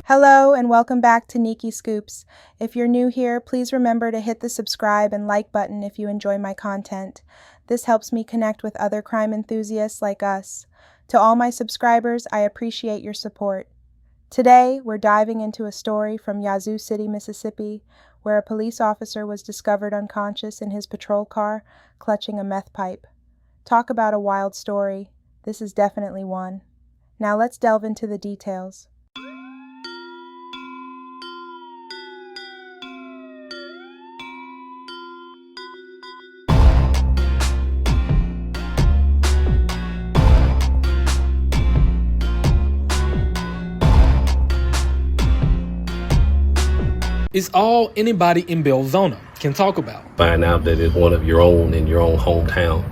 Hello and welcome back to Nikki Scoops. If you're new here, please remember to hit the subscribe and like button if you enjoy my content. This helps me connect with other crime enthusiasts like us. To all my subscribers, I appreciate your support. Today, we're diving into a story from Yazoo City, Mississippi, where a police officer was discovered unconscious in his patrol car, clutching a meth pipe. Talk about a wild story. This is definitely one. Now let's delve into the details. It's all anybody in Belzona can talk about. Find out that it's one of your own in your own hometown.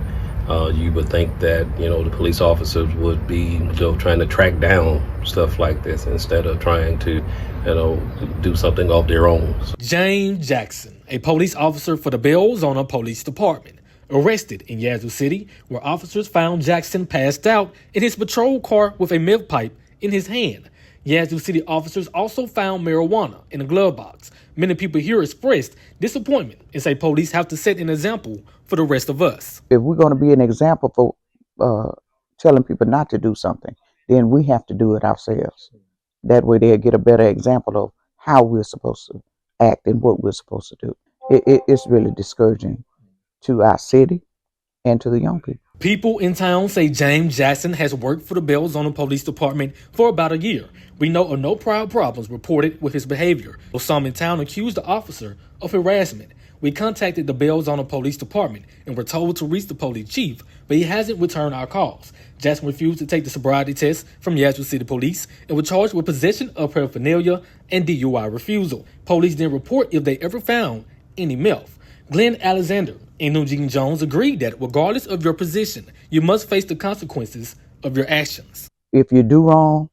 You would think that, the police officers would be, trying to track down stuff like this instead of trying to, do something of their own. James Jackson, a police officer for the Belzona Police Department, arrested in Yazoo City, where officers found Jackson passed out in his patrol car with a meth pipe in his hand. Yazoo City officers also found marijuana in a glove box. Many people here expressed disappointment and say police have to set an example for the rest of us. If we're going to be an example for telling people not to do something, then we have to do it ourselves. That way they'll get a better example of how we're supposed to act and what we're supposed to do. It's really discouraging to our city and to the young people. People in town say James Jackson has worked for the Belzona Police Department for about a year. We know of no prior problems reported with his behavior, though some in town accused the officer of harassment. We contacted the Belzona Police Department and were told to reach the police chief, but he hasn't returned our calls. Jackson refused to take the sobriety test from Yazoo City Police and was charged with possession of paraphernalia and DUI refusal. Police didn't report if they ever found any meth. Glenn Alexander and Eugene Jones agreed that regardless of your position, you must face the consequences of your actions. If you do wrong,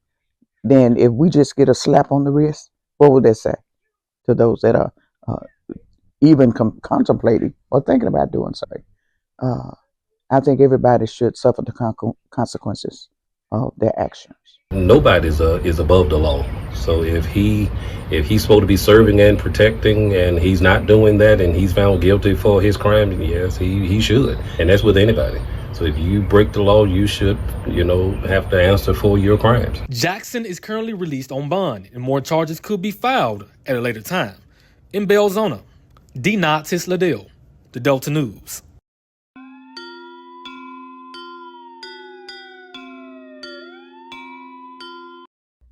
then if we just get a slap on the wrist, what would that say to those that are even contemplating or thinking about doing something? I think everybody should suffer the consequences of their actions. Nobody is above the law. So if he's supposed to be serving and protecting, and he's not doing that, and he's found guilty for his crime, yes, he should. And that's with anybody. So if you break the law, you should, have to answer for your crimes. Jackson is currently released on bond, and more charges could be filed at a later time. In Belzona, D. Knox Liddell, the Delta News.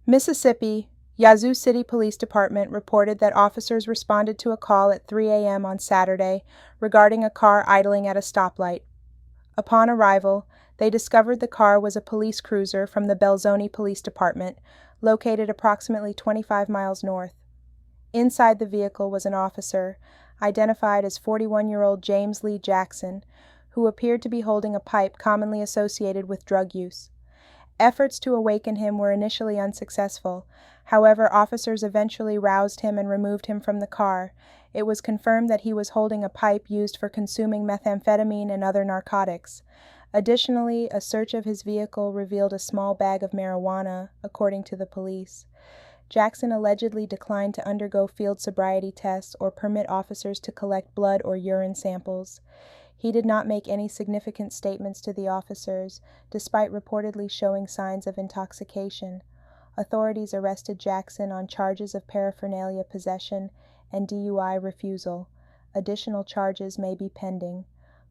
Mississippi, Yazoo City Police Department reported that officers responded to a call at 3 a.m. on Saturday regarding a car idling at a stoplight. Upon arrival, they discovered the car was a police cruiser from the Belzoni Police Department, located approximately 25 miles north. Inside the vehicle was an officer, identified as 41-year-old James Lee Jackson, who appeared to be holding a pipe commonly associated with drug use. Efforts to awaken him were initially unsuccessful. However, officers eventually roused him and removed him from the car. It was confirmed that he was holding a pipe used for consuming methamphetamine and other narcotics. Additionally, a search of his vehicle revealed a small bag of marijuana, according to the police. Jackson allegedly declined to undergo field sobriety tests or permit officers to collect blood or urine samples. He did not make any significant statements to the officers, despite reportedly showing signs of intoxication. Authorities arrested Jackson on charges of paraphernalia possession and DUI refusal. Additional charges may be pending.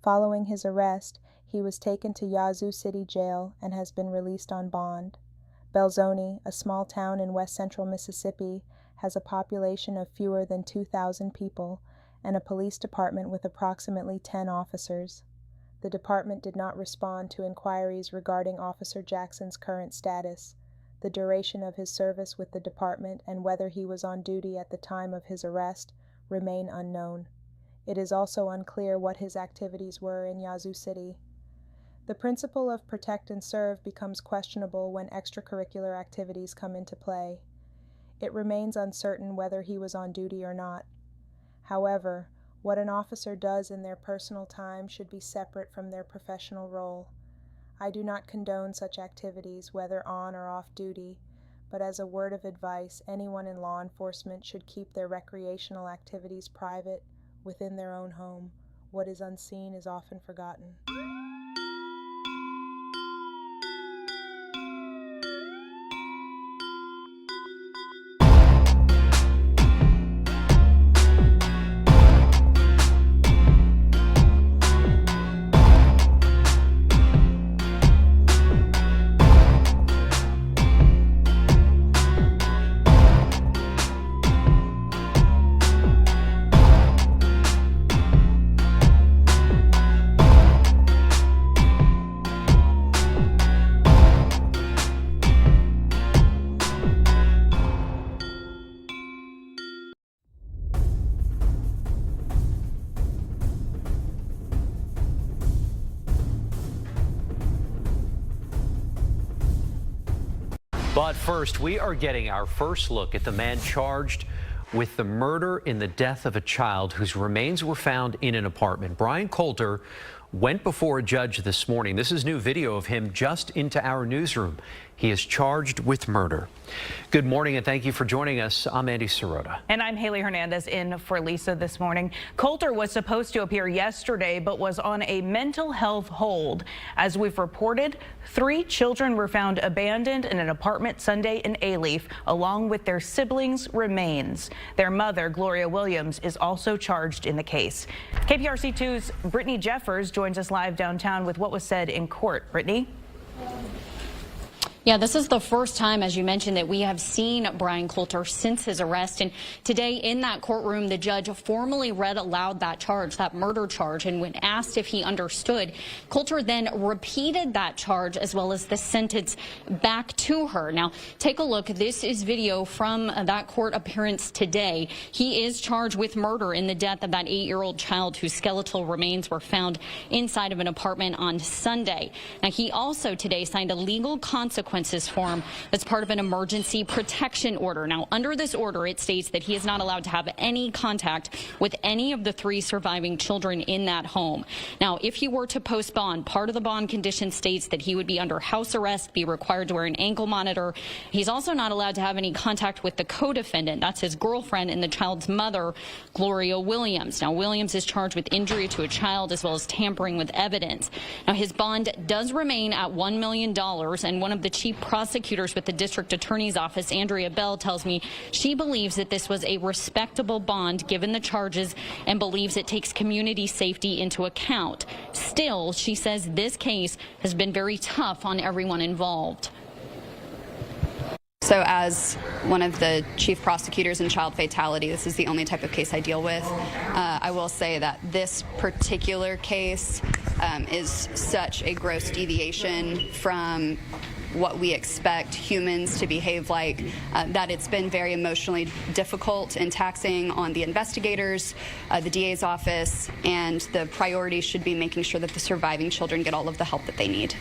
Following his arrest, he was taken to Yazoo City Jail and has been released on bond. Belzoni, a small town in west-central Mississippi, has a population of fewer than 2,000 people, and a police department with approximately 10 officers. The department did not respond to inquiries regarding Officer Jackson's current status. The duration of his service with the department and whether he was on duty at the time of his arrest remain unknown. It is also unclear what his activities were in Yazoo City. The principle of protect and serve becomes questionable when extracurricular activities come into play. It remains uncertain whether he was on duty or not. However, what an officer does in their personal time should be separate from their professional role. I do not condone such activities, whether on or off duty, but as a word of advice, anyone in law enforcement should keep their recreational activities private, within their own home. What is unseen is often forgotten. But first, we are getting our first look at the man charged with the murder in the death of a child whose remains were found in an apartment. Brian Coulter went before a judge this morning. This is new video of him just into our newsroom. He is charged with murder. Good morning and thank you for joining us. I'm Andy Sirota. And I'm Haley Hernandez in for Lisa this morning. Coulter was supposed to appear yesterday but was on a mental health hold. As we've reported, 3 children were found abandoned in an apartment Sunday in Alief, along with their siblings' remains. Their mother, Gloria Williams, is also charged in the case. KPRC 2's Brittany Jeffers joins us live downtown with what was said in court. Brittany? Yeah, this is the first time, as you mentioned, that we have seen Brian Coulter since his arrest. And today in that courtroom, the judge formally read aloud that charge, that murder charge. And when asked if he understood, Coulter then repeated that charge as well as the sentence back to her. Now, take a look. This is video from that court appearance today. He is charged with murder in the death of that 8-year-old child whose skeletal remains were found inside of an apartment on Sunday. Now, he also today signed a legal consequences form that's part of an emergency protection order. Now, under this order, it states that he is not allowed to have any contact with any of the 3 surviving children in that home. Now, if he were to post bond, part of the bond condition states that he would be under house arrest, be required to wear an ankle monitor. He's also not allowed to have any contact with the co-defendant. That's his girlfriend and the child's mother, Gloria Williams. Now, Williams is charged with injury to a child as well as tampering with evidence. Now, his bond does remain at $1 million, and one of the chief prosecutors with the district attorney's office, Andrea Bell, tells me she believes that this was a respectable bond given the charges and believes it takes community safety into account. Still, she says this case has been very tough on everyone involved. So as one of the chief prosecutors in child fatality, this is the only type of case I deal with. I will say that this particular case is such a gross deviation from what we expect humans to behave like, that it's been very emotionally difficult and taxing on the investigators, the DA's office, and the priority should be making sure that the surviving children get all of the help that they need.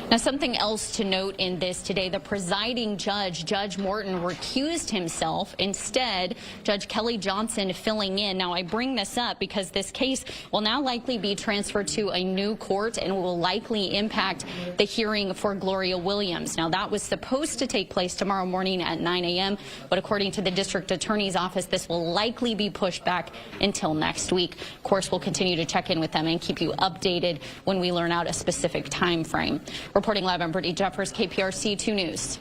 Now, something else to note in this today, the presiding judge, Judge Morton, recused himself. Instead, Judge Kelly Johnson filling in. Now, I bring this up because this case will now likely be transferred to a new court and will likely impact the hearing for Gloria Williams. Now, that was supposed to take place tomorrow morning at 9 a.m., but according to the district attorney's office, this will likely be pushed back until next week. Of course, we'll continue to check in with them and keep you updated when we learn out a specific time frame. Reporting live, I'm Brittany Jeffers, KPRC 2 News.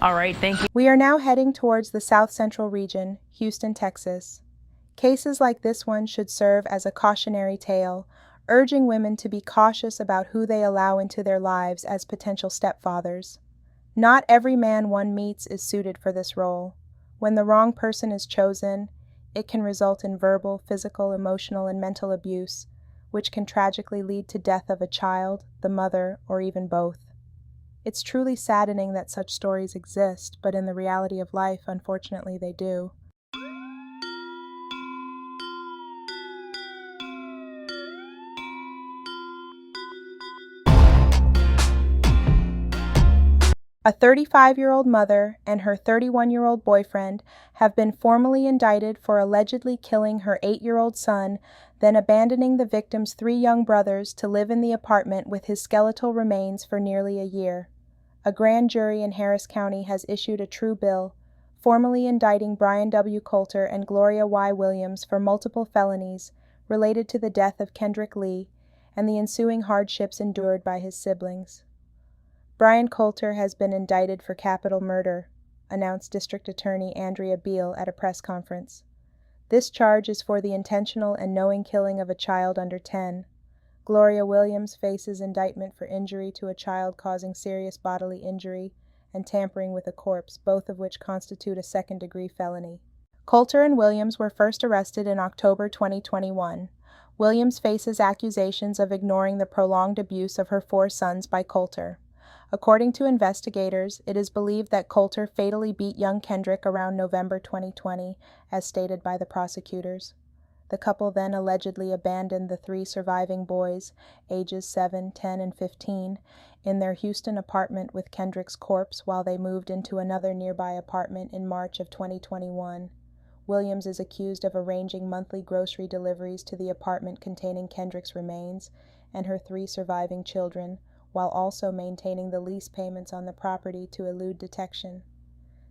All right, thank you. We are now heading towards the South Central region, Houston, Texas. Cases like this one should serve as a cautionary tale, urging women to be cautious about who they allow into their lives as potential stepfathers. Not every man one meets is suited for this role. When the wrong person is chosen, it can result in verbal, physical, emotional, and mental abuse, which can tragically lead to death of a child, the mother, or even both. It's truly saddening that such stories exist, but in the reality of life, unfortunately, they do. A 35-year-old mother and her 31-year-old boyfriend have been formally indicted for allegedly killing her 8-year-old son, then abandoning the victim's 3 young brothers to live in the apartment with his skeletal remains for nearly a year. A grand jury in Harris County has issued a true bill, formally indicting Brian W. Coulter and Gloria Y. Williams for multiple felonies related to the death of Kendrick Lee and the ensuing hardships endured by his siblings. Brian Coulter has been indicted for capital murder, announced District Attorney Andrea Beal at a press conference. This charge is for the intentional and knowing killing of a child under 10. Gloria Williams faces indictment for injury to a child causing serious bodily injury and tampering with a corpse, both of which constitute a second-degree felony. Coulter and Williams were first arrested in October 2021. Williams faces accusations of ignoring the prolonged abuse of her 4 sons by Coulter. According to investigators, it is believed that Coulter fatally beat young Kendrick around November 2020, as stated by the prosecutors. The couple then allegedly abandoned the 3 surviving boys, ages 7, 10, and 15, in their Houston apartment with Kendrick's corpse while they moved into another nearby apartment in March of 2021. Williams is accused of arranging monthly grocery deliveries to the apartment containing Kendrick's remains and her 3 surviving children, while also maintaining the lease payments on the property to elude detection.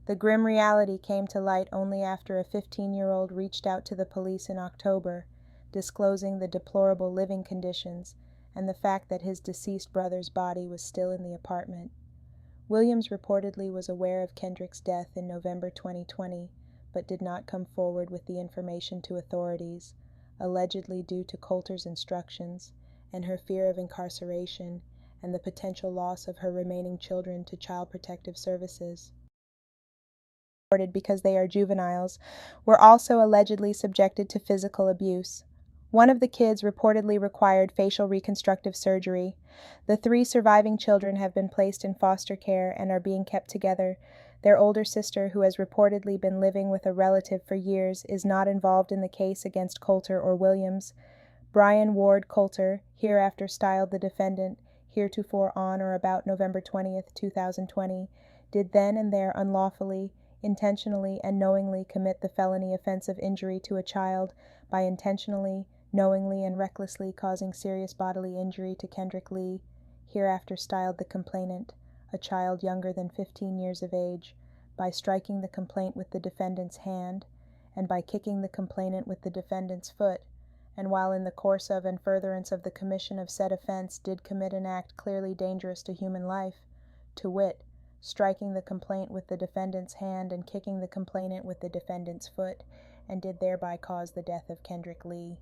The grim reality came to light only after a 15-year-old reached out to the police in October, disclosing the deplorable living conditions and the fact that his deceased brother's body was still in the apartment. Williams reportedly was aware of Kendrick's death in November 2020, but did not come forward with the information to authorities, allegedly due to Coulter's instructions and her fear of incarceration and the potential loss of her remaining children to Child Protective Services. Because they are juveniles, were also allegedly subjected to physical abuse. One of the kids reportedly required facial reconstructive surgery. The 3 surviving children have been placed in foster care and are being kept together. Their older sister, who has reportedly been living with a relative for years, is not involved in the case against Coulter or Williams. Brian Ward Coulter, hereafter styled the defendant, heretofore on or about November 20th, 2020, did then and there unlawfully, intentionally, and knowingly commit the felony offense of injury to a child by intentionally, knowingly, and recklessly causing serious bodily injury to Kendrick Lee, hereafter styled the complainant, a child younger than 15 years of age, by striking the complaint with the defendant's hand, and by kicking the complainant with the defendant's foot, and while in the course of and furtherance of the commission of said offense did commit an act clearly dangerous to human life, to wit, striking the complaint with the defendant's hand and kicking the complainant with the defendant's foot, and did thereby cause the death of Kendrick Lee.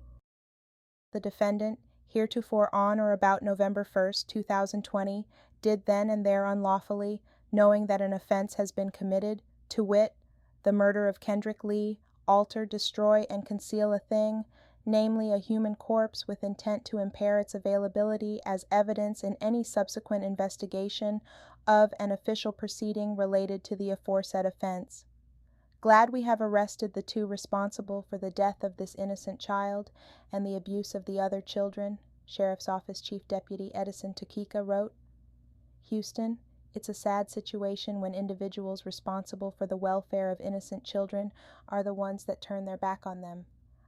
The defendant, heretofore on or about November 1st, 2020, did then and there unlawfully, knowing that an offense has been committed, to wit, the murder of Kendrick Lee, alter, destroy, and conceal a thing, namely a human corpse, with intent to impair its availability as evidence in any subsequent investigation of an official proceeding related to the aforesaid offense. Glad we have arrested the 2 responsible for the death of this innocent child and the abuse of the other children, Sheriff's Office Chief Deputy Edison Tukika wrote. Houston, it's a sad situation when individuals responsible for the welfare of innocent children are the ones that turn their back on them.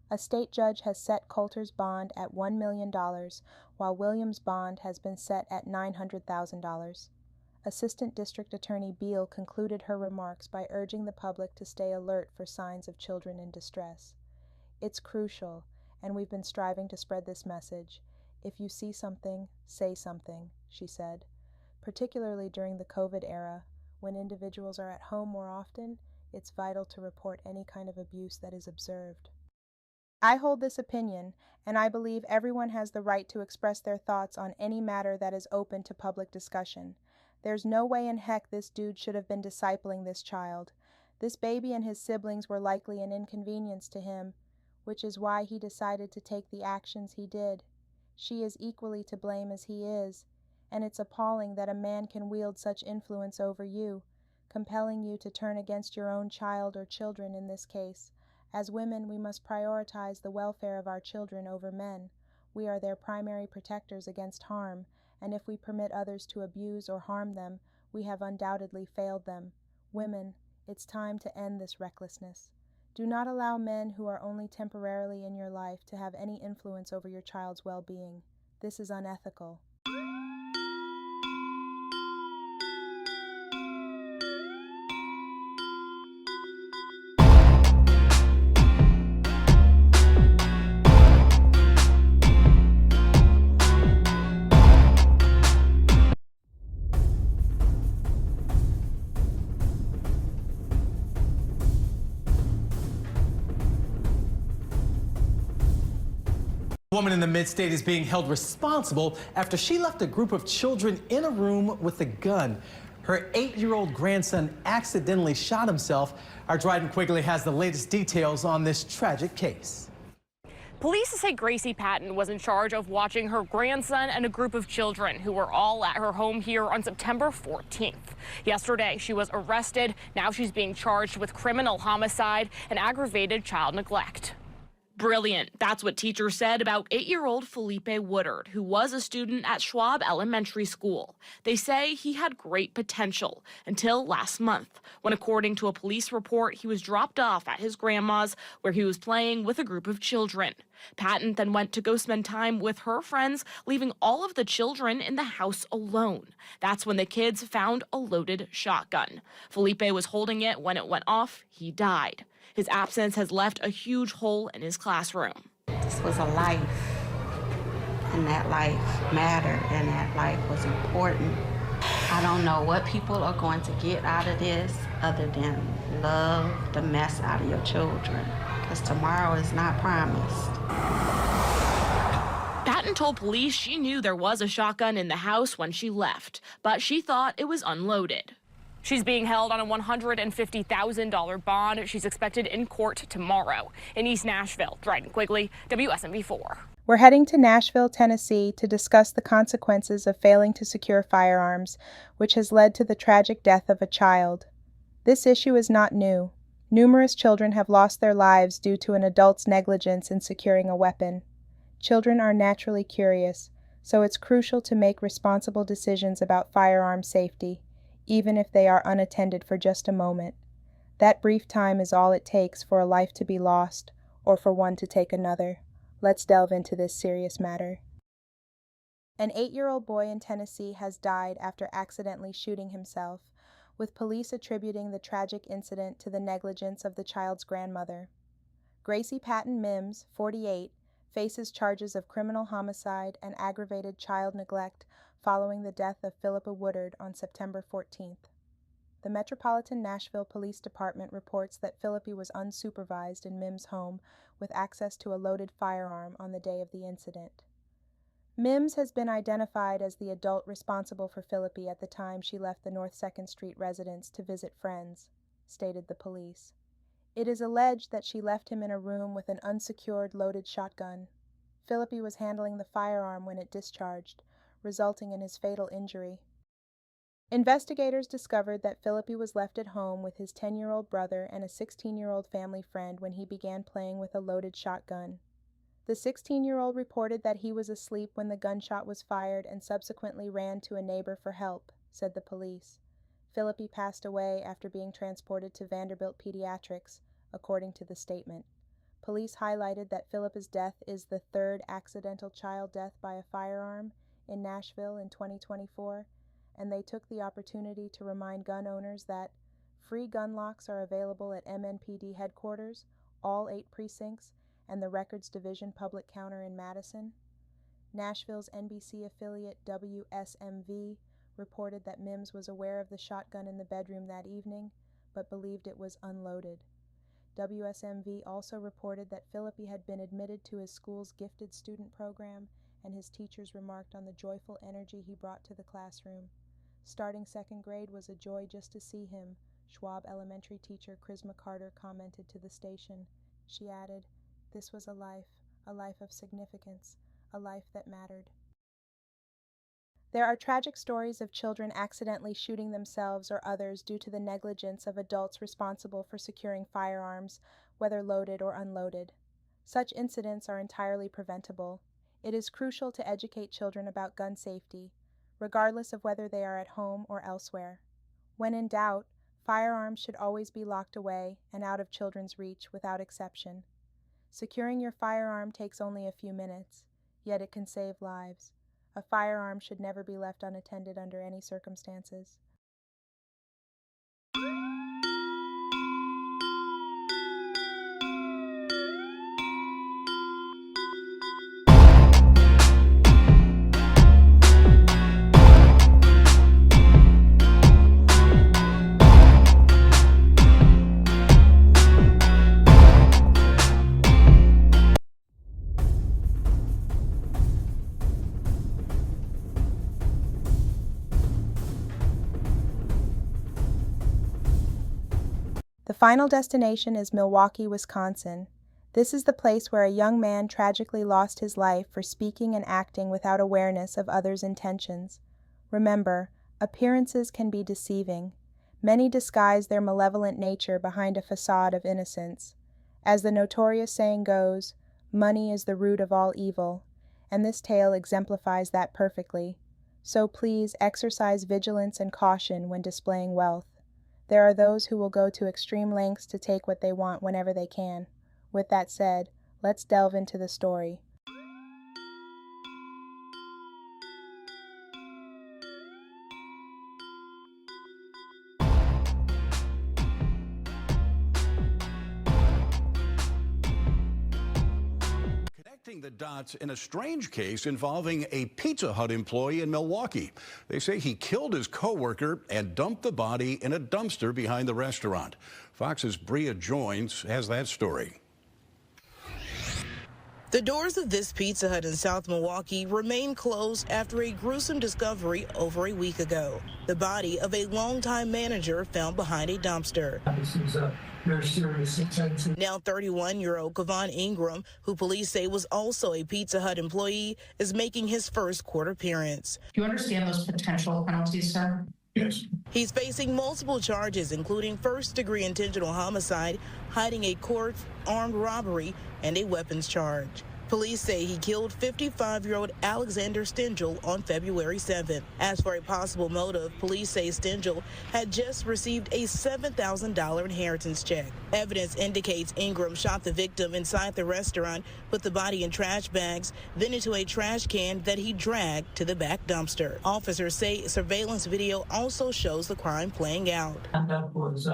A state judge has set Coulter's bond at $1 million, while Williams' bond has been set at $900,000. Assistant District Attorney Beal concluded her remarks by urging the public to stay alert for signs of children in distress. It's crucial, and we've been striving to spread this message. If you see something, say something, she said. Particularly during the COVID era, when individuals are at home more often, it's vital to report any kind of abuse that is observed. I hold this opinion, and I believe everyone has the right to express their thoughts on any matter that is open to public discussion. There's no way in heck this dude should have been discipling this child. This baby and his siblings were likely an inconvenience to him, which is why he decided to take the actions he did. She is equally to blame as he is, and it's appalling that a man can wield such influence over you, compelling you to turn against your own child or children in this case. As women, we must prioritize the welfare of our children over men. We are their primary protectors against harm, and if we permit others to abuse or harm them, we have undoubtedly failed them. Women, it's time to end this recklessness. Do not allow men who are only temporarily in your life to have any influence over your child's well-being. This is unethical. Woman in the mid-state is being held responsible after she left a group of children in a room with a gun. Her 8-year-old grandson accidentally shot himself. Our Dryden Quigley has the latest details on this tragic case. Police say Gracie Patton was in charge of watching her grandson and a group of children who were all at her home here on September 14th. Yesterday, she was arrested. Now she's being charged with criminal homicide and aggravated child neglect. Brilliant. That's what teachers said about 8-year-old Felipe Woodard, who was a student at Schwab Elementary School. They say he had great potential until last month, when according to a police report, he was dropped off at his grandma's where he was playing with a group of children. Patton then went to go spend time with her friends, leaving all of the children in the house alone. That's when the kids found a loaded shotgun. Felipe was holding it when it went off. He died. His absence has left a huge hole in his classroom. This was a life, and that life mattered, and that life was important. I don't know what people are going to get out of this other than love the mess out of your children, because tomorrow is not promised. Patton told police she knew there was a shotgun in the house when she left, but she thought it was unloaded. She's being held on a $150,000 bond. She's expected in court tomorrow. In East Nashville, Dryden Quigley, WSMV4. We're heading to Nashville, Tennessee to discuss the consequences of failing to secure firearms, which has led to the tragic death of a child. This issue is not new. Numerous children have lost their lives due to an adult's negligence in securing a weapon. Children are naturally curious, so it's crucial to make responsible decisions about firearm safety, even if they are unattended for just a moment. That brief time is all it takes for a life to be lost, or for one to take another. Let's delve into this serious matter. An 8-year-old boy in Tennessee has died after accidentally shooting himself, with police attributing the tragic incident to the negligence of the child's grandmother. Gracie Patton Mims, 48, faces charges of criminal homicide and aggravated child neglect following the death of Philippa Woodard on September 14th. The Metropolitan Nashville Police Department reports that Philippi was unsupervised in Mims' home with access to a loaded firearm on the day of the incident. Mims has been identified as the adult responsible for Philippi at the time she left the North 2nd Street residence to visit friends, stated the police. It is alleged that she left him in a room with an unsecured loaded shotgun. Philippi was handling the firearm when it discharged, resulting in his fatal injury. Investigators discovered that Philippi was left at home with his 10-year-old brother and a 16-year-old family friend when he began playing with a loaded shotgun. The 16-year-old reported that he was asleep when the gunshot was fired and subsequently ran to a neighbor for help, said the police. Philippi passed away after being transported to Vanderbilt Pediatrics, according to the statement. Police highlighted that Philippa's death is the third accidental child death by a firearm in Nashville in 2024, and they took the opportunity to remind gun owners that free gun locks are available at MNPD headquarters, all 8 precincts, and the Records Division public counter in Madison. Nashville's NBC affiliate WSMV reported that Mims was aware of the shotgun in the bedroom that evening, but believed it was unloaded. WSMV also reported that Philippi had been admitted to his school's gifted student program, and his teachers remarked on the joyful energy he brought to the classroom. Starting 2nd grade was a joy just to see him, Schwab Elementary teacher Chrisma Carter commented to the station. She added, "This was a life of significance, a life that mattered." There are tragic stories of children accidentally shooting themselves or others due to the negligence of adults responsible for securing firearms, whether loaded or unloaded. Such incidents are entirely preventable. It is crucial to educate children about gun safety, regardless of whether they are at home or elsewhere. When in doubt, firearms should always be locked away and out of children's reach without exception. Securing your firearm takes only a few minutes, yet it can save lives. A firearm should never be left unattended under any circumstances. The final destination is Milwaukee, Wisconsin. This is the place where a young man tragically lost his life for speaking and acting without awareness of others' intentions. Remember, appearances can be deceiving. Many disguise their malevolent nature behind a facade of innocence. As the notorious saying goes, money is the root of all evil, and this tale exemplifies that perfectly. So please exercise vigilance and caution when displaying wealth. There are those who will go to extreme lengths to take what they want whenever they can. With that said, let's delve into the story. Connecting the dots in a strange case involving a Pizza Hut employee in Milwaukee. They say he killed his coworker and dumped the body in a dumpster behind the restaurant. Fox's Bria Joins has that story. The doors of this Pizza Hut in South Milwaukee remain closed after a gruesome discovery over a week ago. The body of a longtime manager found behind a dumpster. This is a very serious offense. Now 31-year-old Kevon Ingram, who police say was also a Pizza Hut employee, is making his first court appearance. Do you understand those potential penalties, sir? Yes. He's facing multiple charges, including first-degree intentional homicide, hiding a corpse, armed robbery, and a weapons charge. Police say he killed 55-year-old Alexander Stengel on February 7th. As for a possible motive, police say Stengel had just received a $7,000 inheritance check. Evidence indicates Ingram shot the victim inside the restaurant, put the body in trash bags, then into a trash can that he dragged to the back dumpster. Officers say surveillance video also shows the crime playing out. Conduct was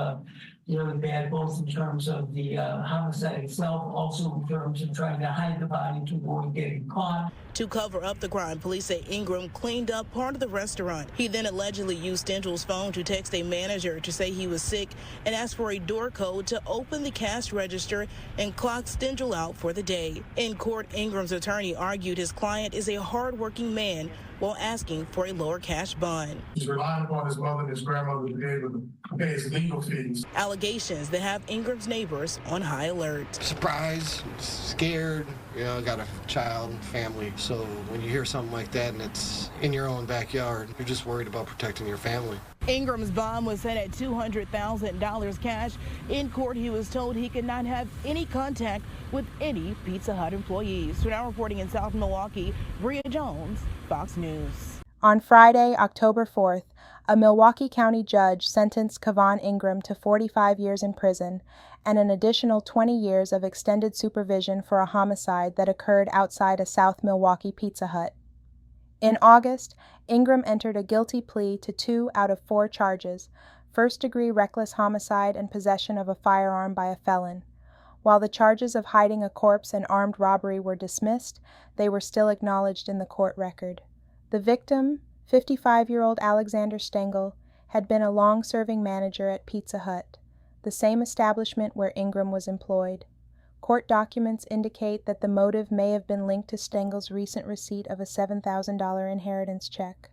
really bad, both in terms of the homicide itself, also in terms of trying to hide the body to avoid getting caught. To cover up the crime, police say Ingram cleaned up part of the restaurant. He then allegedly used Stengel's phone to text a manager to say he was sick and ask for a door code to open the cash register and clock Stengel out for the day. In court, Ingram's attorney argued his client is a hard-working man while asking for a lower cash bond. He's relying upon his mother and his grandmother to be able to pay his legal fees. Allegations that have Ingram's neighbors on high alert. Surprised, scared, got a child and family. So when you hear something like that and it's in your own backyard, you're just worried about protecting your family. Ingram's bond was set at $200,000 cash. In court, he was told he could not have any contact with any Pizza Hut employees. So now reporting in South Milwaukee, Bria Jones, Fox News. On Friday, October 4th, a Milwaukee County judge sentenced Kevon Ingram to 45 years in prison and an additional 20 years of extended supervision for a homicide that occurred outside a South Milwaukee Pizza Hut. In August, Ingram entered a guilty plea to 2 out of 4 charges: first-degree reckless homicide and possession of a firearm by a felon. While the charges of hiding a corpse and armed robbery were dismissed, they were still acknowledged in the court record. The victim, 55-year-old Alexander Stengel, had been a long-serving manager at Pizza Hut, the same establishment where Ingram was employed. Court documents indicate that the motive may have been linked to Stengel's recent receipt of a $7,000 inheritance check.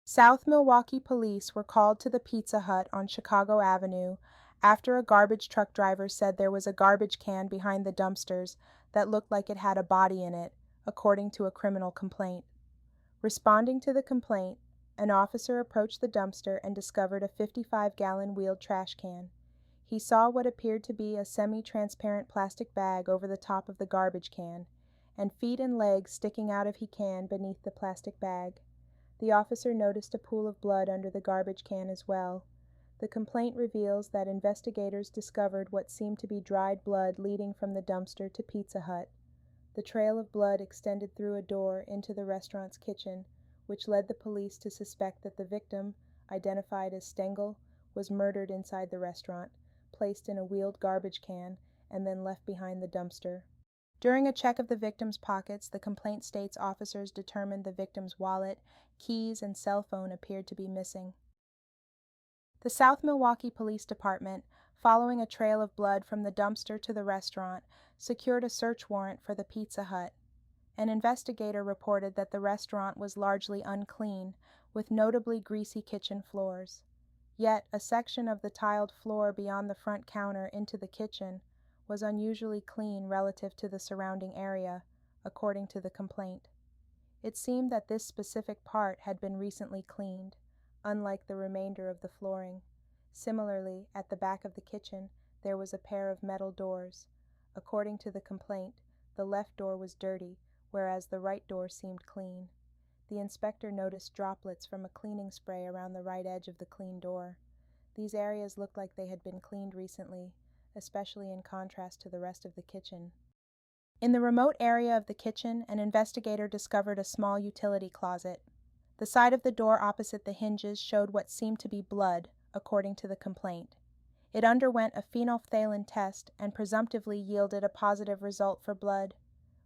South Milwaukee police were called to the Pizza Hut on Chicago Avenue after a garbage truck driver said there was a garbage can behind the dumpsters that looked like it had a body in it, according to a criminal complaint. Responding to the complaint, an officer approached the dumpster and discovered a 55-gallon wheeled trash can. He saw what appeared to be a semi-transparent plastic bag over the top of the garbage can, and feet and legs sticking out of the can beneath the plastic bag. The officer noticed a pool of blood under the garbage can as well. The complaint reveals that investigators discovered what seemed to be dried blood leading from the dumpster to Pizza Hut. The trail of blood extended through a door into the restaurant's kitchen, which led the police to suspect that the victim, identified as Stengel, was murdered inside the restaurant, placed in a wheeled garbage can, and then left behind the dumpster. During a check of the victim's pockets, the complaint states officers determined the victim's wallet, keys, and cell phone appeared to be missing. The South Milwaukee Police Department, following a trail of blood from the dumpster to the restaurant, secured a search warrant for the Pizza Hut. An investigator reported that the restaurant was largely unclean, with notably greasy kitchen floors. Yet, a section of the tiled floor beyond the front counter into the kitchen was unusually clean relative to the surrounding area, according to the complaint. It seemed that this specific part had been recently cleaned, unlike the remainder of the flooring. Similarly, at the back of the kitchen, there was a pair of metal doors. According to the complaint, the left door was dirty, whereas the right door seemed clean. The inspector noticed droplets from a cleaning spray around the right edge of the clean door. These areas looked like they had been cleaned recently, especially in contrast to the rest of the kitchen. In the remote area of the kitchen, an investigator discovered a small utility closet. The side of the door opposite the hinges showed what seemed to be blood, according to the complaint. It underwent a phenolphthalein test and presumptively yielded a positive result for blood.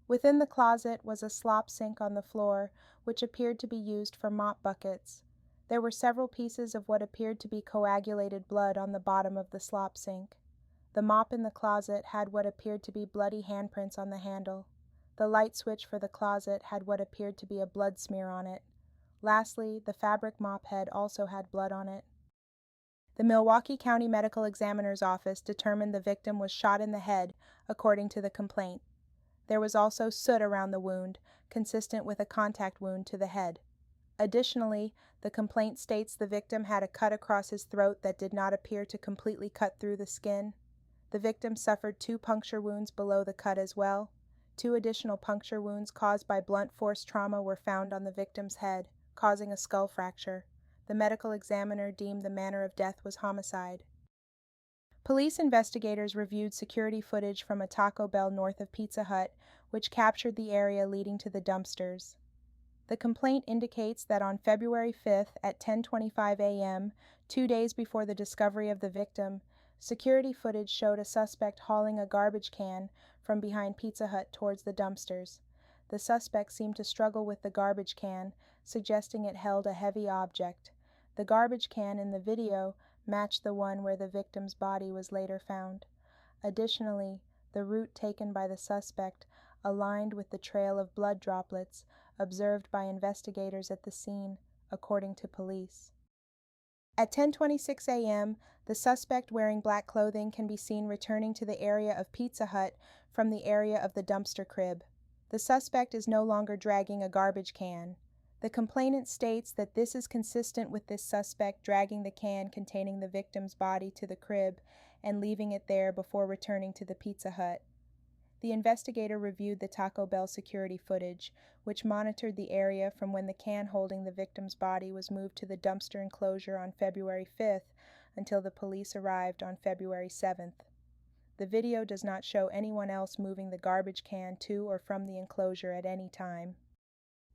Within the closet was a slop sink on the floor, which appeared to be used for mop buckets. There were several pieces of what appeared to be coagulated blood on the bottom of the slop sink. The mop in the closet had what appeared to be bloody handprints on the handle. The light switch for the closet had what appeared to be a blood smear on it. Lastly, the fabric mop head also had blood on it. The Milwaukee County Medical Examiner's Office determined the victim was shot in the head, according to the complaint. There was also soot around the wound, consistent with a contact wound to the head. Additionally, the complaint states the victim had a cut across his throat that did not appear to completely cut through the skin. The victim suffered 2 puncture wounds below the cut as well. 2 additional puncture wounds caused by blunt force trauma were found on the victim's head, causing a skull fracture. The medical examiner deemed the manner of death was homicide. Police investigators reviewed security footage from a Taco Bell north of Pizza Hut, which captured the area leading to the dumpsters. The complaint indicates that on February 5th at 10:25 a.m., 2 days before the discovery of the victim, security footage showed a suspect hauling a garbage can from behind Pizza Hut towards the dumpsters. The suspect seemed to struggle with the garbage can, suggesting it held a heavy object. The garbage can in the video matched the one where the victim's body was later found. Additionally, the route taken by the suspect aligned with the trail of blood droplets observed by investigators at the scene, according to police. At 10:26 a.m., the suspect wearing black clothing can be seen returning to the area of Pizza Hut from the area of the dumpster crib. The suspect is no longer dragging a garbage can. The complainant states that this is consistent with this suspect dragging the can containing the victim's body to the crib and leaving it there before returning to the Pizza Hut. The investigator reviewed the Taco Bell security footage, which monitored the area from when the can holding the victim's body was moved to the dumpster enclosure on February 5th until the police arrived on February 7th. The video does not show anyone else moving the garbage can to or from the enclosure at any time.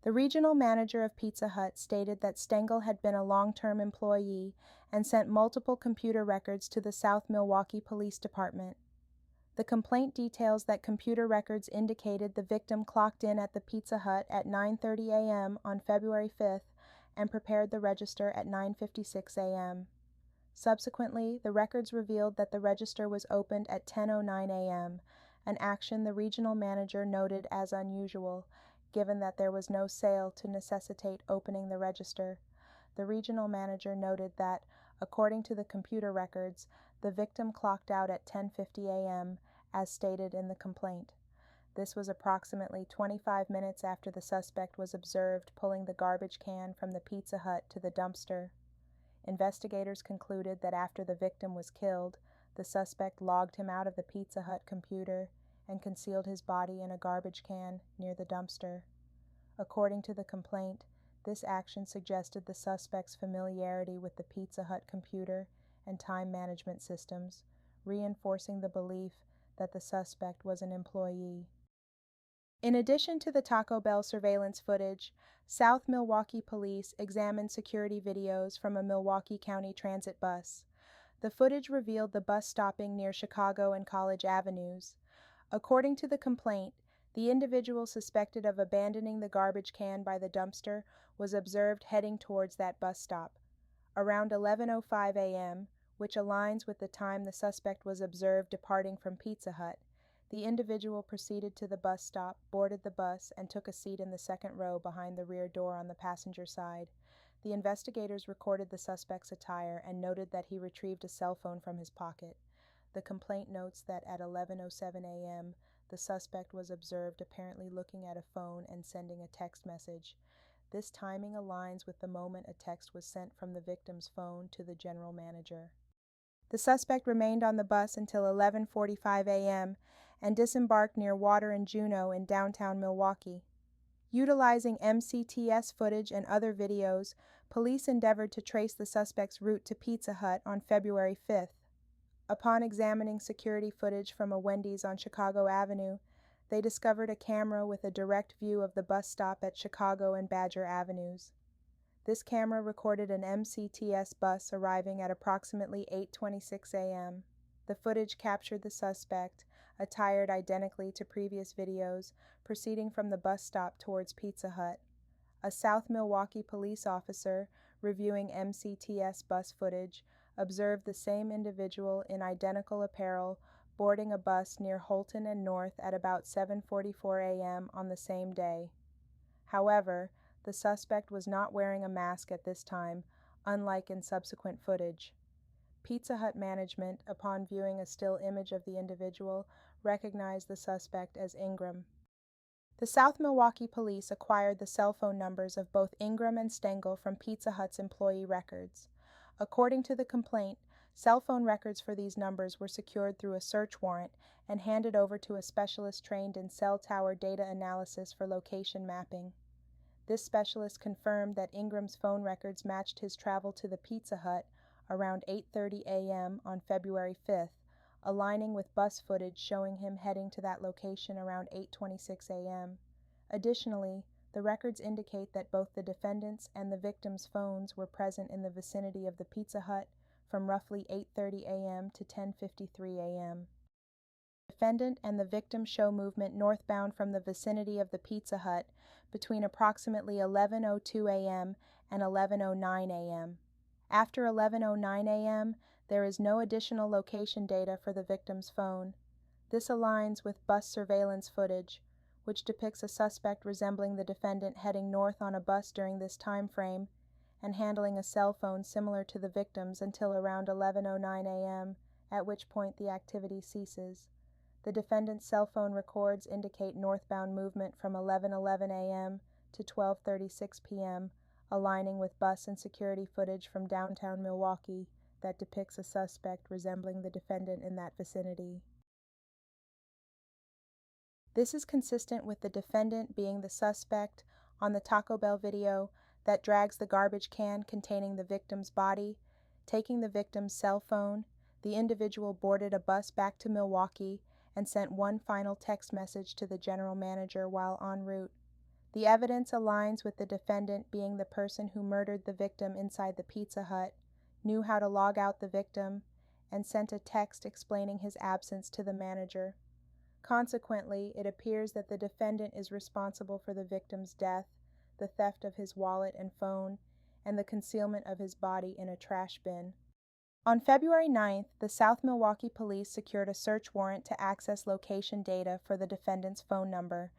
The regional manager of Pizza Hut stated that Stengel had been a long-term employee and sent multiple computer records to the South Milwaukee Police Department. The complaint details that computer records indicated the victim clocked in at the Pizza Hut at 9:30 a.m. on February 5th and prepared the register at 9:56 a.m. Subsequently, the records revealed that the register was opened at 10:09 a.m., an action the regional manager noted as unusual, given that there was no sale to necessitate opening the register. The regional manager noted that, according to the computer records, the victim clocked out at 10:50 a.m., as stated in the complaint. This was approximately 25 minutes after the suspect was observed pulling the garbage can from the Pizza Hut to the dumpster. Investigators concluded that after the victim was killed, the suspect logged him out of the Pizza Hut computer and concealed his body in a garbage can near the dumpster. According to the complaint, this action suggested the suspect's familiarity with the Pizza Hut computer and time management systems, reinforcing the belief that the suspect was an employee. In addition to the Taco Bell surveillance footage, South Milwaukee police examined security videos from a Milwaukee County Transit bus. The footage revealed the bus stopping near Chicago and College Avenues. According to the complaint, the individual suspected of abandoning the garbage can by the dumpster was observed heading towards that bus stop. Around 11:05 a.m., which aligns with the time the suspect was observed departing from Pizza Hut, the individual proceeded to the bus stop, boarded the bus, and took a seat in the second row behind the rear door on the passenger side. The investigators recorded the suspect's attire and noted that he retrieved a cell phone from his pocket. The complaint notes that at 11:07 a.m., the suspect was observed apparently looking at a phone and sending a text message. This timing aligns with the moment a text was sent from the victim's phone to the general manager. The suspect remained on the bus until 11:45 a.m. and disembarked near Water and Juneau in downtown Milwaukee. Utilizing MCTS footage and other videos, police endeavored to trace the suspect's route to Pizza Hut on February 5th. Upon examining security footage from a Wendy's on Chicago Avenue, they discovered a camera with a direct view of the bus stop at Chicago and Badger Avenues. This camera recorded an MCTS bus arriving at approximately 8:26 a.m. The footage captured the suspect, attired identically to previous videos, proceeding from the bus stop towards Pizza Hut. A South Milwaukee police officer, reviewing MCTS bus footage, observed the same individual in identical apparel boarding a bus near Holton and North at about 7:44 a.m. on the same day. However, the suspect was not wearing a mask at this time, unlike in subsequent footage. Pizza Hut management, upon viewing a still image of the individual, recognized the suspect as Ingram. The South Milwaukee police acquired the cell phone numbers of both Ingram and Stengel from Pizza Hut's employee records. According to the complaint, cell phone records for these numbers were secured through a search warrant and handed over to a specialist trained in cell tower data analysis for location mapping. This specialist confirmed that Ingram's phone records matched his travel to the Pizza Hut around 8:30 a.m. on February 5th, aligning with bus footage showing him heading to that location around 8:26 a.m. Additionally, the records indicate that both the defendant's and the victim's phones were present in the vicinity of the Pizza Hut from roughly 8:30 a.m. to 10:53 a.m. The defendant and the victim show movement northbound from the vicinity of the Pizza Hut between approximately 11:02 a.m. and 11:09 a.m. After 11:09 a.m., there is no additional location data for the victim's phone. This aligns with bus surveillance footage, which depicts a suspect resembling the defendant heading north on a bus during this time frame and handling a cell phone similar to the victim's until around 11:09 a.m., at which point the activity ceases. The defendant's cell phone records indicate northbound movement from 11:11 a.m. to 12:36 p.m., aligning with bus and security footage from downtown Milwaukee that depicts a suspect resembling the defendant in that vicinity. This is consistent with the defendant being the suspect on the Taco Bell video that drags the garbage can containing the victim's body, taking the victim's cell phone. The individual boarded a bus back to Milwaukee and sent one final text message to the general manager while en route. The evidence aligns with the defendant being the person who murdered the victim inside the Pizza Hut, knew how to log out the victim, and sent a text explaining his absence to the manager. Consequently, it appears that the defendant is responsible for the victim's death, the theft of his wallet and phone, and the concealment of his body in a trash bin. On February 9th, the South Milwaukee police secured a search warrant to access location data for the defendant's phone number.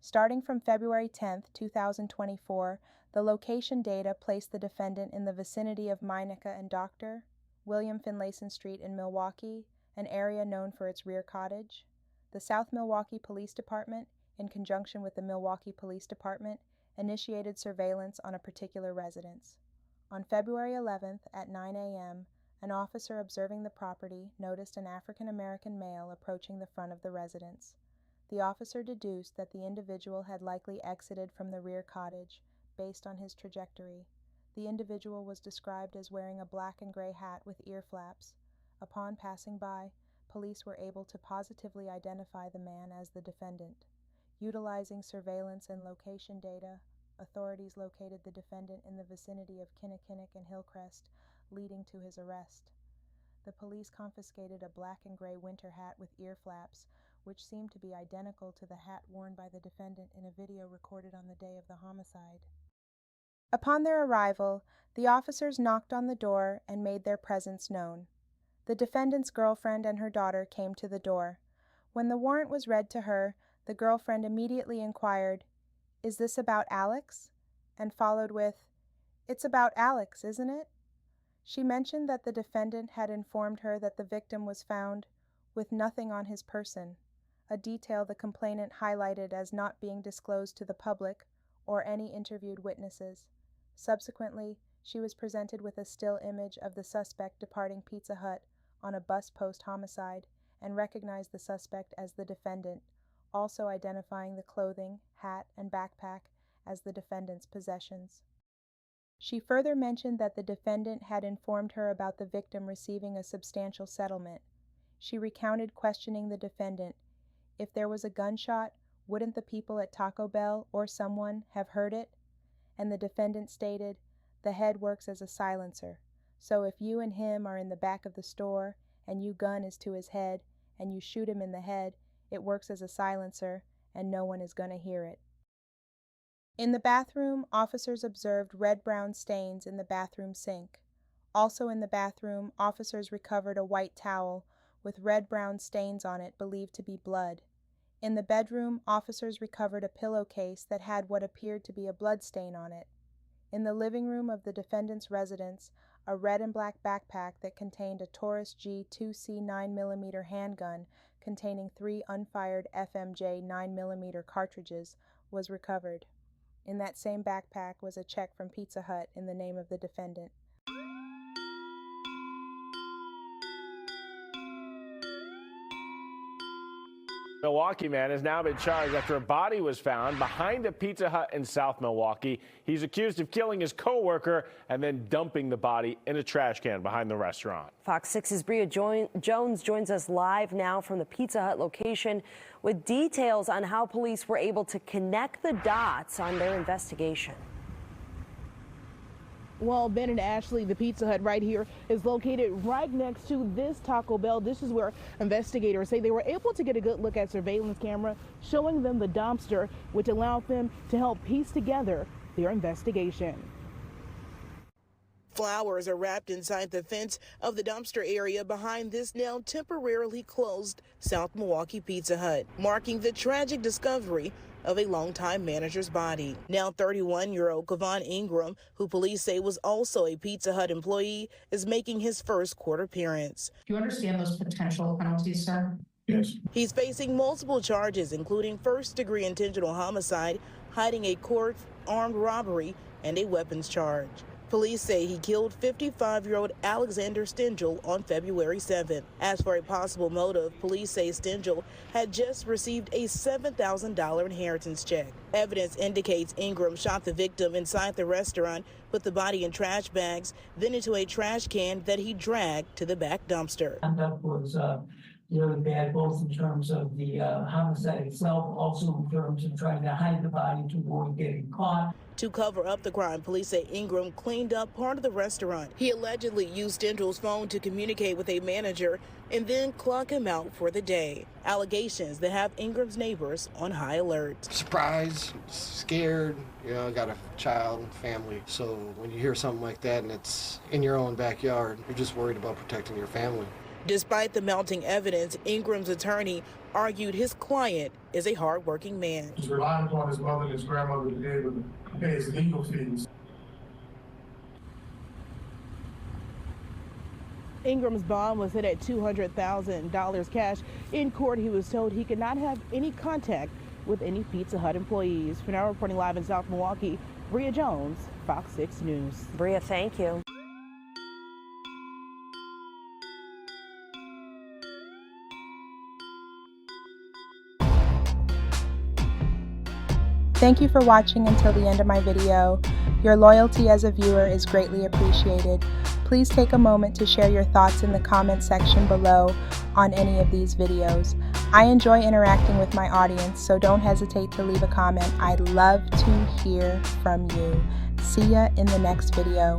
Starting from February 10, 2024, the location data placed the defendant in the vicinity of Meinica and Dr. William Finlayson Street in Milwaukee, an area known for its rear cottage. The South Milwaukee Police Department, in conjunction with the Milwaukee Police Department, initiated surveillance on a particular residence. On February 11th at 9 a.m., an officer observing the property noticed an African-American male approaching the front of the residence. The officer deduced that the individual had likely exited from the rear cottage, based on his trajectory. The individual was described as wearing a black and gray hat with ear flaps. Upon passing by, police were able to positively identify the man as the defendant. Utilizing surveillance and location data, authorities located the defendant in the vicinity of Kinnickinnick and Hillcrest, leading to his arrest. The police confiscated a black and gray winter hat with ear flaps, which seemed to be identical to the hat worn by the defendant in a video recorded on the day of the homicide. Upon their arrival, the officers knocked on the door and made their presence known. The defendant's girlfriend and her daughter came to the door. When the warrant was read to her, the girlfriend immediately inquired, "Is this about Alex?" and followed with, It's about Alex, isn't it? She mentioned that the defendant had informed her that the victim was found with nothing on his person, a detail the complainant highlighted as not being disclosed to the public or any interviewed witnesses. Subsequently, she was presented with a still image of the suspect departing Pizza Hut on a bus post-homicide and recognized the suspect as the defendant, also identifying the clothing, hat, and backpack as the defendant's possessions. She further mentioned that the defendant had informed her about the victim receiving a substantial settlement. She recounted questioning the defendant. If there was a gunshot, wouldn't the people at Taco Bell or someone have heard it? And the defendant stated, the head works as a silencer. So if you and him are in the back of the store and your gun is to his head and you shoot him in the head, it works as a silencer and no one is going to hear it. In the bathroom, officers observed red-brown stains in the bathroom sink. Also in the bathroom, officers recovered a white towel with red-brown stains on it believed to be blood. In the bedroom, officers recovered a pillowcase that had what appeared to be a blood stain on it. In the living room of the defendant's residence, a red and black backpack that contained a Taurus G 2C 9mm handgun containing 3 unfired FMJ 9mm cartridges was recovered. In that same backpack was a check from Pizza Hut in the name of the defendant. Milwaukee man has now been charged after a body was found behind a Pizza Hut in South Milwaukee. He's accused of killing his co-worker and then dumping the body in a trash can behind the restaurant. Fox 6's Bria Jones joins us live now from the Pizza Hut location with details on how police were able to connect the dots on their investigation. Well, Ben and Ashley, the Pizza Hut right here is located right next to this Taco Bell. This is where investigators say they were able to get a good look at surveillance camera showing them the dumpster, which allowed them to help piece together their investigation. Flowers are wrapped inside the fence of the dumpster area behind this now temporarily closed South Milwaukee Pizza Hut, marking the tragic discovery of a longtime manager's body. Now 31-year-old Kevon Ingram, who police say was also a Pizza Hut employee, is making his first court appearance. Do you understand those potential penalties, sir? Yes. He's facing multiple charges, including first-degree intentional homicide, hiding a court, armed robbery, and a weapons charge. Police say he killed 55-year-old Alexander Stengel on February 7th. As for a possible motive, police say Stengel had just received a $7,000 inheritance check. Evidence indicates Ingram shot the victim inside the restaurant, put the body in trash bags, then into a trash can that he dragged to the back dumpster. And that was really bad, both in terms of the homicide itself, also in terms of trying to hide the body to avoid getting caught. To cover up the crime, police say Ingram cleaned up part of the restaurant. He allegedly used Stengel's phone to communicate with a manager and then clock him out for the day. Allegations that have Ingram's neighbors on high alert. Surprised, scared, I got a child and family. So when you hear something like that and it's in your own backyard, you're just worried about protecting your family. Despite the mounting evidence, Ingram's attorney argued his client is a hard-working man. He's relying upon his mother and his grandmother to be able to pay his legal fees. Ingram's bond was set at $200,000 cash. In court, he was told he could not have any contact with any Pizza Hut employees. For now, reporting live in South Milwaukee, Bria Jones, Fox 6 News. Bria, thank you. Thank you for watching until the end of my video. Your loyalty as a viewer is greatly appreciated. Please take a moment to share your thoughts in the comment section below on any of these videos. I enjoy interacting with my audience, so don't hesitate to leave a comment. I'd love to hear from you. See ya in the next video.